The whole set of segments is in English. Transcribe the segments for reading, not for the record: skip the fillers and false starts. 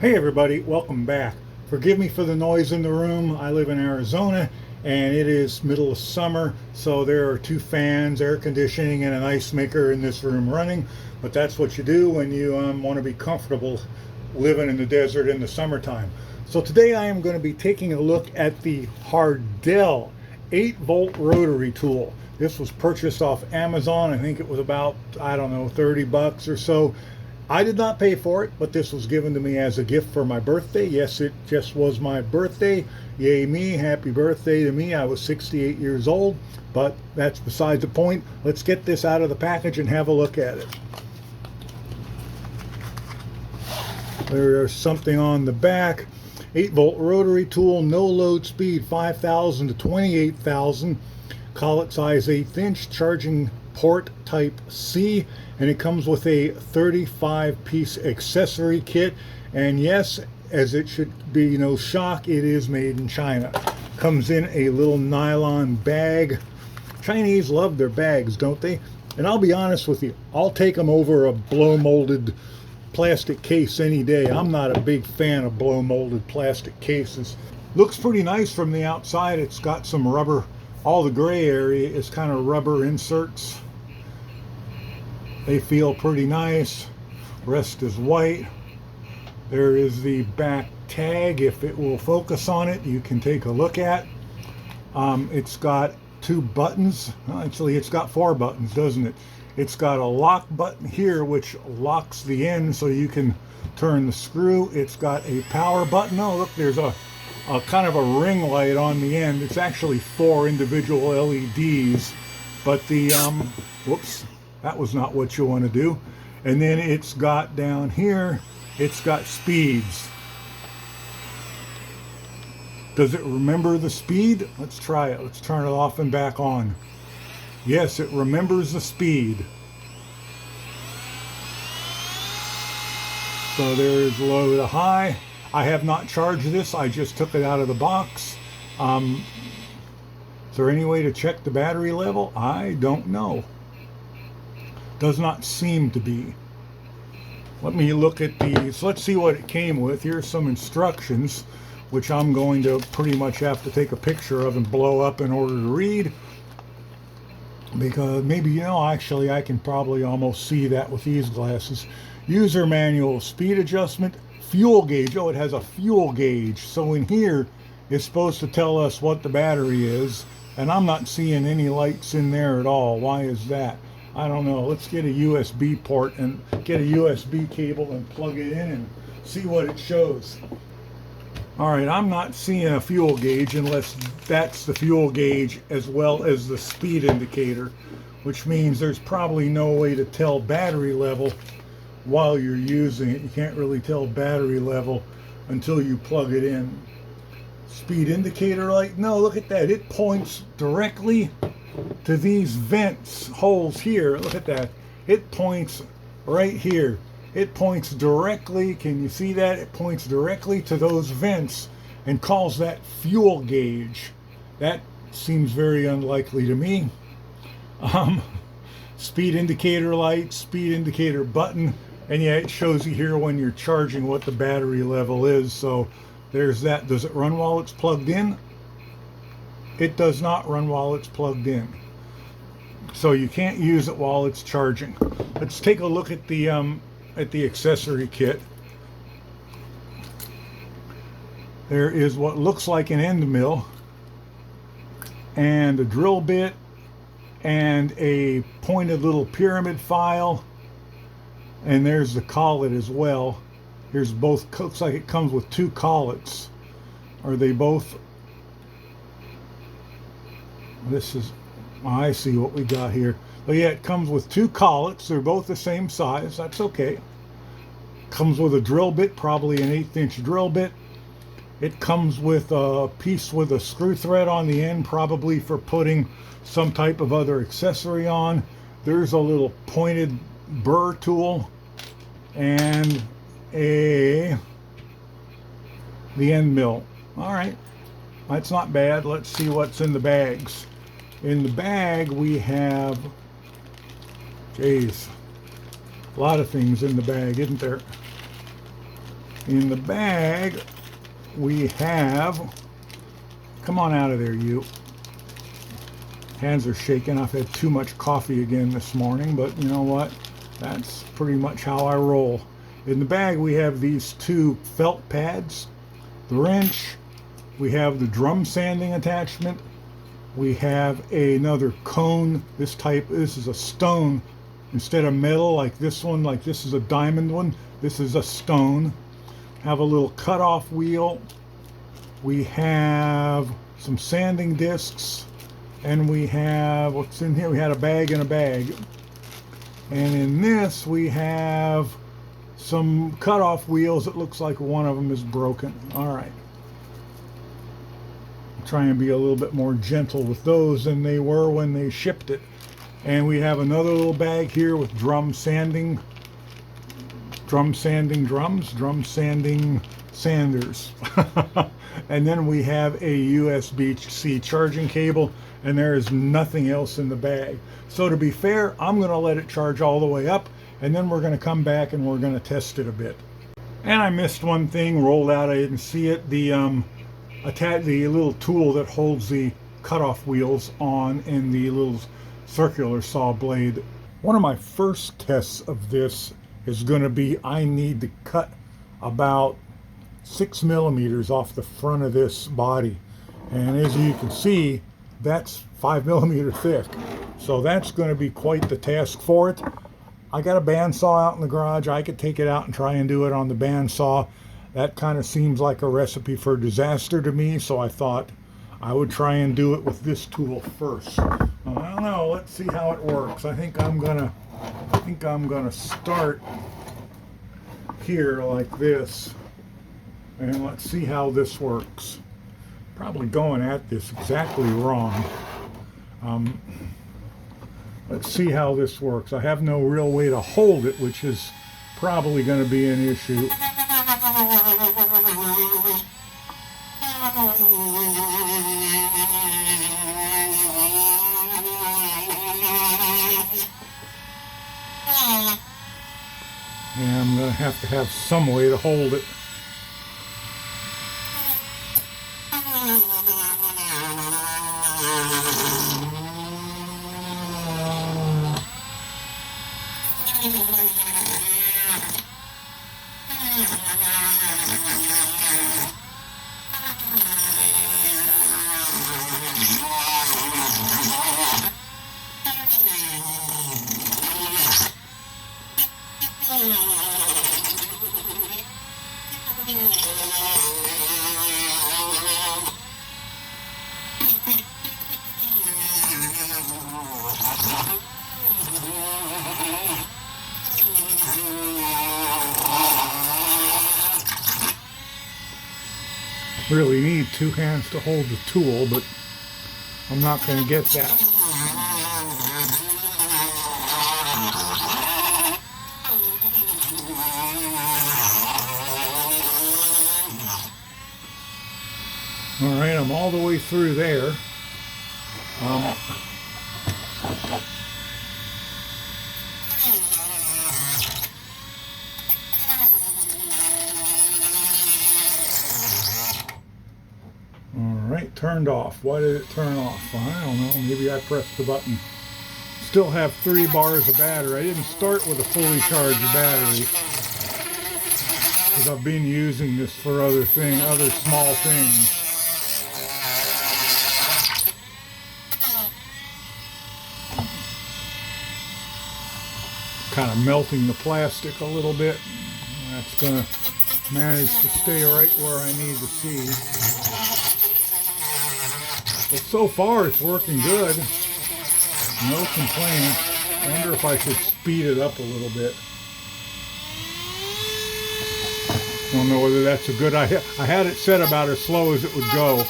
Hey everybody, welcome back. Forgive me for the noise in the room. I live in Arizona and it is middle of summer, so there are two fans, air conditioning, and an ice maker in this room running. But that's what you do when you want to be comfortable living in the desert in the summertime. So today I am going to be taking a look at the HARDELL 8-volt rotary tool. This was purchased off Amazon. I think it was about, I don't know, 30 bucks or so. I did not pay for it, but this was given to me as a gift for my birthday. Yes, it just was my birthday. Yay me, happy birthday to me. I was 68 years old, but that's beside the point. Let's get this out of the package and have a look at it. There's something on the back. 8-volt rotary tool, no load speed, 5,000 to 28,000. Collet size 1/8 inch, charging port type C, and it comes with a 35-piece accessory kit. And yes, as it should be no shock, it is made in China. Comes in a little nylon bag. Chinese love their bags, don't they? And I'll be honest with you, I'll take them over a blow molded plastic case any day. I'm not a big fan of blow molded plastic cases. Looks pretty nice from the outside. It's got some rubber. All the gray area is kind of rubber inserts. They feel pretty nice. Rest is white. There is the back tag. If it will focus on it, you can take a look at. It's got 2 buttons. Actually, it's got 4 buttons, doesn't it? It's got a lock button here, which locks the end so you can turn the screw. It's got a power button. Oh, look, there's a kind of a ring light on the end. It's actually 4 individual LEDs, but the whoops, that was not what you want to do. And then it's got down here, it's got speeds. Does it remember the speed? Let's try it. Let's turn it off and back on. Yes, it remembers the speed. So there is low to high. I have not charged this. I just took it out of the box. Is there any way to check the battery level? I don't know. Does not seem to be. Let me look at these. Let's see what it came with. Here's some instructions, which I'm going to pretty much have to take a picture of and blow up in order to read. Because maybe, actually I can probably almost see that with these glasses. User manual, speed adjustment, fuel gauge. Oh, it has a fuel gauge. So in here, it's supposed to tell us what the battery is. And I'm not seeing any lights in there at all. Why is that? I don't know. Let's get a USB port and get a USB cable and plug it in and see what it shows. All right, I'm not seeing a fuel gauge unless that's the fuel gauge as well as the speed indicator, which means there's probably no way to tell battery level while you're using it. You can't really tell battery level until you plug it in. Speed indicator light, no, look at that. It points directly to these vents holes here. Look at that. It points right here. It points directly, can you see that? It points directly to those vents and calls that fuel gauge. That seems very unlikely to me. Speed indicator light, speed indicator button, and yeah, it shows you here when you're charging what the battery level is. So there's that. Does it run while it's plugged in? It does not run while it's plugged in. So you can't use it while it's charging. Let's take a look at the accessory kit. There is what looks like an end mill and a drill bit and a pointed little pyramid file, and there's the collet as well. Here's both. Looks like it comes with 2 collets. Are they both? This is, I see what we got here. But yeah, it comes with 2 collets. They're both the same size. That's okay. Comes with a drill bit, probably an 1/8 inch drill bit. It comes with a piece with a screw thread on the end, probably for putting some type of other accessory on. There's a little pointed burr tool and the end mill. All right, that's not bad. Let's see what's in the bags. In the bag we have, geez, a lot of things in the bag, isn't there? In the bag, we have, come on out of there, you. Hands are shaking. I've had too much coffee again this morning, but you know what? That's pretty much how I roll. In the bag, we have these 2 felt pads, the wrench, we have the drum sanding attachment, we have another cone. This is a stone instead of metal like this one, like this is a diamond one. This is a stone. Have a little cutoff wheel. We have some sanding discs. And we have, what's in here? We had a bag in a bag. And in this, we have some cutoff wheels. It looks like one of them is broken. All right. Try and be a little bit more gentle with those than they were when they shipped it. And we have another little bag here with drum sanding sanders. And then we have a USB-C charging cable, and there is nothing else in the bag. So to be fair, I'm going to let it charge all the way up, and then we're going to come back and we're going to test it a bit. And I missed one thing, rolled out, I didn't see it. The little tool that holds the cutoff wheels on, and the little circular saw blade. One of my first tests of this is going to be, I need to cut about 6 millimeters off the front of this body, and as you can see, that's 5 millimeter thick, so that's going to be quite the task for it. I got a bandsaw out in the garage. I could take it out and try and do it on the bandsaw. That kind of seems like a recipe for disaster to me, so I thought I would try and do it with this tool first. I don't know, let's see how it works. I think I'm gonna start here like this, and let's see how this works. Probably going at this exactly wrong. Let's see how this works. I have no real way to hold it, which is probably going to be an issue. Yeah, I'm going to have some way to hold it. Really need 2 hands to hold the tool, but I'm not going to get that. All right, I'm all the way through there. Alright, turned off. Why did it turn off? I don't know. Maybe I pressed the button. Still have 3 bars of battery. I didn't start with a fully charged battery, because I've been using this for other small things. Kind of melting the plastic a little bit. That's going to manage to stay right where I need to see. But so far it's working good. No complaints. I wonder if I should speed it up a little bit. I don't know whether that's a good idea. I had it set about as slow as it would go.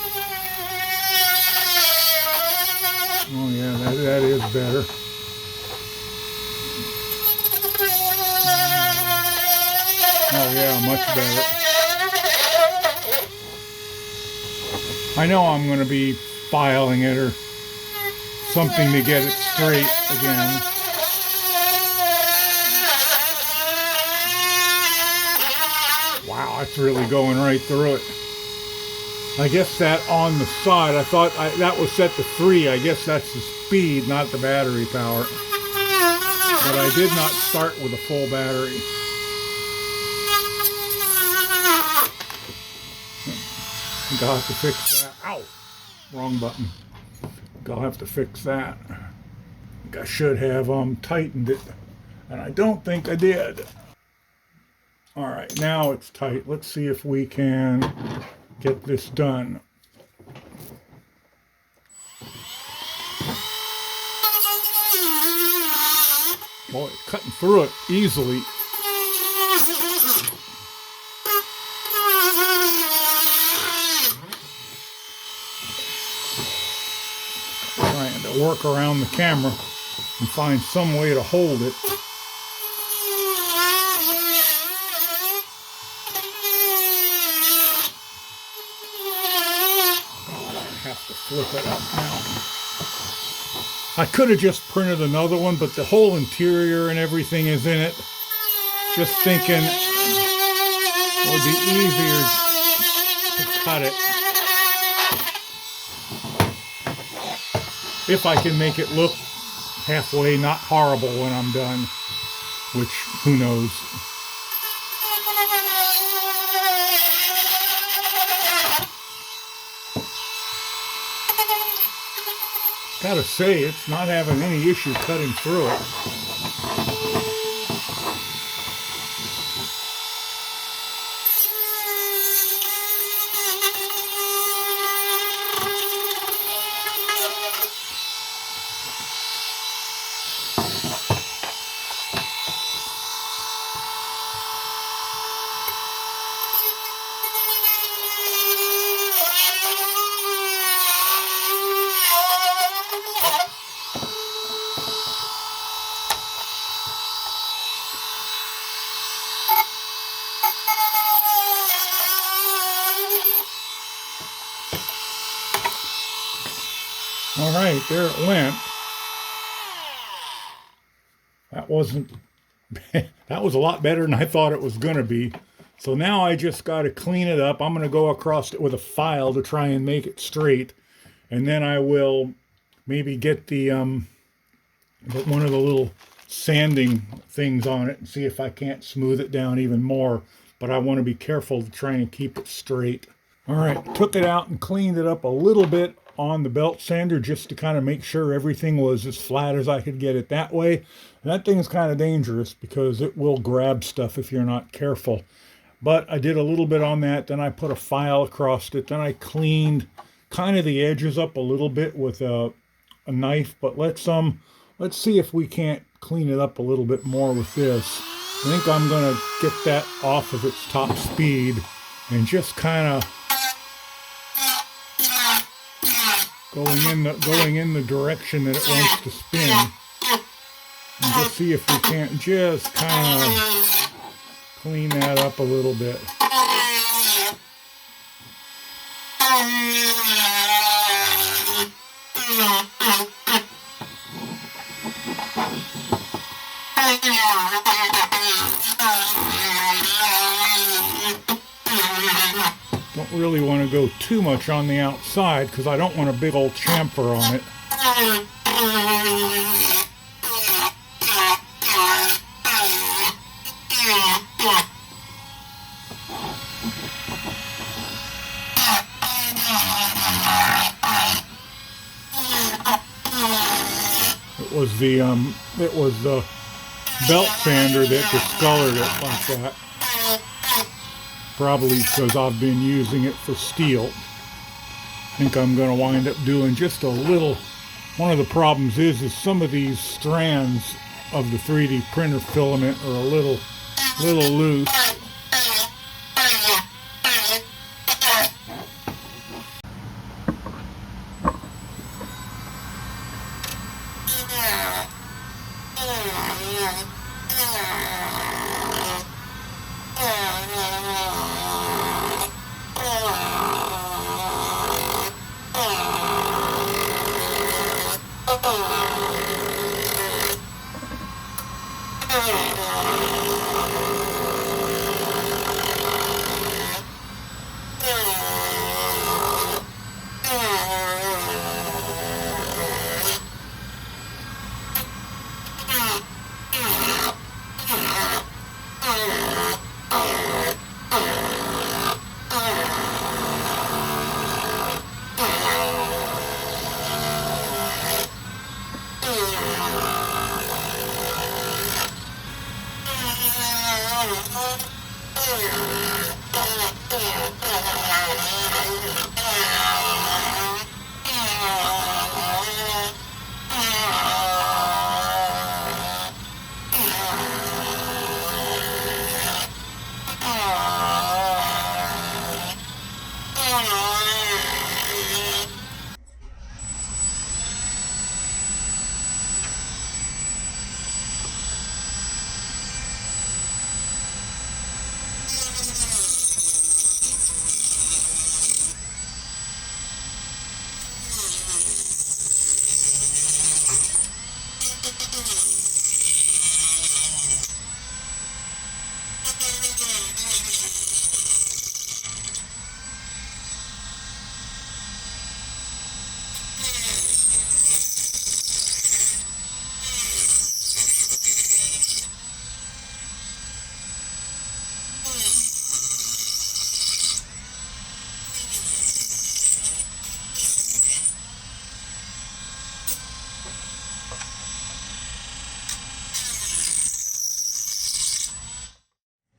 Oh yeah, that is better. Oh yeah, much better. I know I'm going to be filing it or something to get it straight again. Wow, it's really going right through it. I guess that on the side, I thought that was set to 3. I guess that's the speed, not the battery power. But I did not start with a full battery. I think I'll have to fix that. Ow! Wrong button. I'll have to fix that. I think I should have tightened it, and I don't think I did. All right, now it's tight. Let's see if we can get this done. Boy, cutting through it easily. Trying to work around the camera and find some way to hold it. I have to flip it up now. I could have just printed another one, but the whole interior and everything is in it. Just thinking it would be easier to cut it if I can make it look halfway not horrible when I'm done, which who knows. Gotta say, it's not having any issue cutting through it. All right, there it went. That wasn't, that was a lot better than I thought it was going to be. So now I just got to clean it up. I'm going to go across it with a file to try and make it straight. And then I will maybe get the one of the little sanding things on it and see if I can't smooth it down even more. But I want to be careful to try and keep it straight. All right, took it out and cleaned it up a little bit on the belt sander just to kind of make sure everything was as flat as I could get it that way. And that thing is kind of dangerous because it will grab stuff if you're not careful. But I did a little bit on that, then I put a file across it, then I cleaned kind of the edges up a little bit with a knife. But let's see if we can't clean it up a little bit more with this. I think I'm gonna get that off of its top speed and just kind of going in the direction that it wants to spin, and just see if we can't just kind of clean that up a little bit. Don't really want to go too much on the outside because I don't want a big old chamfer on it. It was the belt sander that discolored it like that. Probably because I've been using it for steel. I think I'm going to wind up doing just a little. One of the problems is some of these strands of the 3D printer filament are a little loose.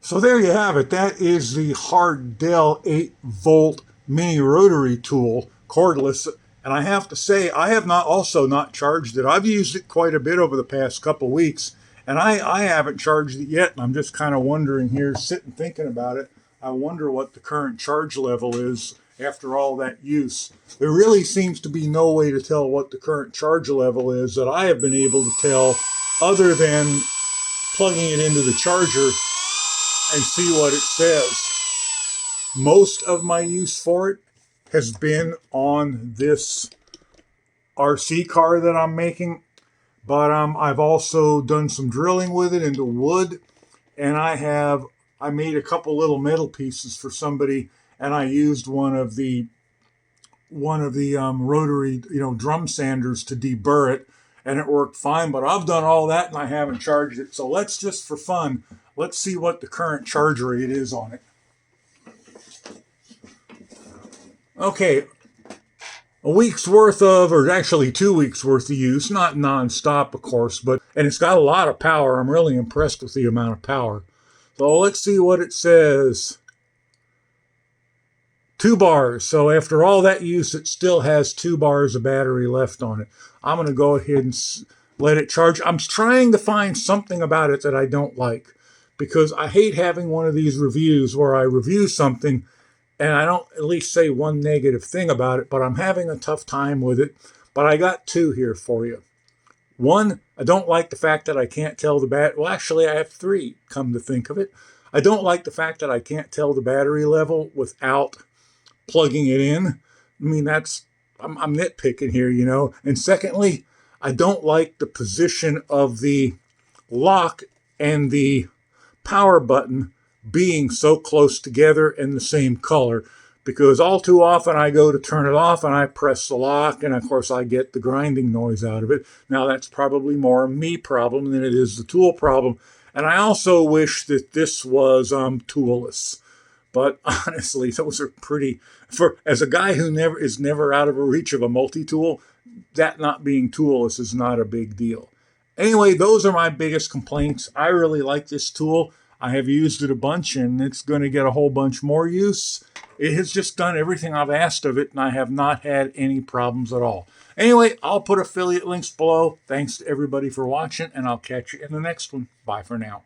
So there you have it. That is the HARDELL 8-volt mini rotary tool, cordless. And I have to say, I have not charged it. I've used it quite a bit over the past couple weeks, and I haven't charged it yet. And I'm just kind of wondering here, sitting thinking about it. I wonder what the current charge level is after all that use. There really seems to be no way to tell what the current charge level is that I have been able to tell, other than plugging it into the charger and see what it says. Most of my use for it has been on this RC car that I'm making, but I've also done some drilling with it into wood, and I made a couple little metal pieces for somebody, and I used one of the rotary drum sanders to deburr it, and it worked fine. But I've done all that and I haven't charged it. So let's just, for fun, let's see what the current charge rate is on it. Okay, a week's worth of, or actually 2 weeks worth of use, not non-stop, of course, and it's got a lot of power. I'm really impressed with the amount of power. So let's see what it says. 2 bars. So after all that use, it still has 2 bars of battery left on it. I'm going to go ahead and let it charge. I'm trying to find something about it that I don't like, because I hate having one of these reviews where I review something and I don't at least say one negative thing about it, but I'm having a tough time with it. But I got 2 here for you. 1, I don't like the fact that I can't tell the well, actually I have 3, come to think of it. I don't like the fact that I can't tell the battery level without plugging it in. I mean, I'm nitpicking here, And secondly, I don't like the position of the lock and the power button being so close together in the same color, because all too often I go to turn it off and I press the lock, and of course I get the grinding noise out of it. Now that's probably more a me problem than it is the tool problem. And I also wish that this was toolless. But honestly, those are pretty, as a guy who is never out of a reach of a multi-tool, that not being toolless is not a big deal. Anyway, those are my biggest complaints. I really like this tool. I have used it a bunch, and it's going to get a whole bunch more use. It has just done everything I've asked of it, and I have not had any problems at all. Anyway, I'll put affiliate links below. Thanks to everybody for watching, and I'll catch you in the next one. Bye for now.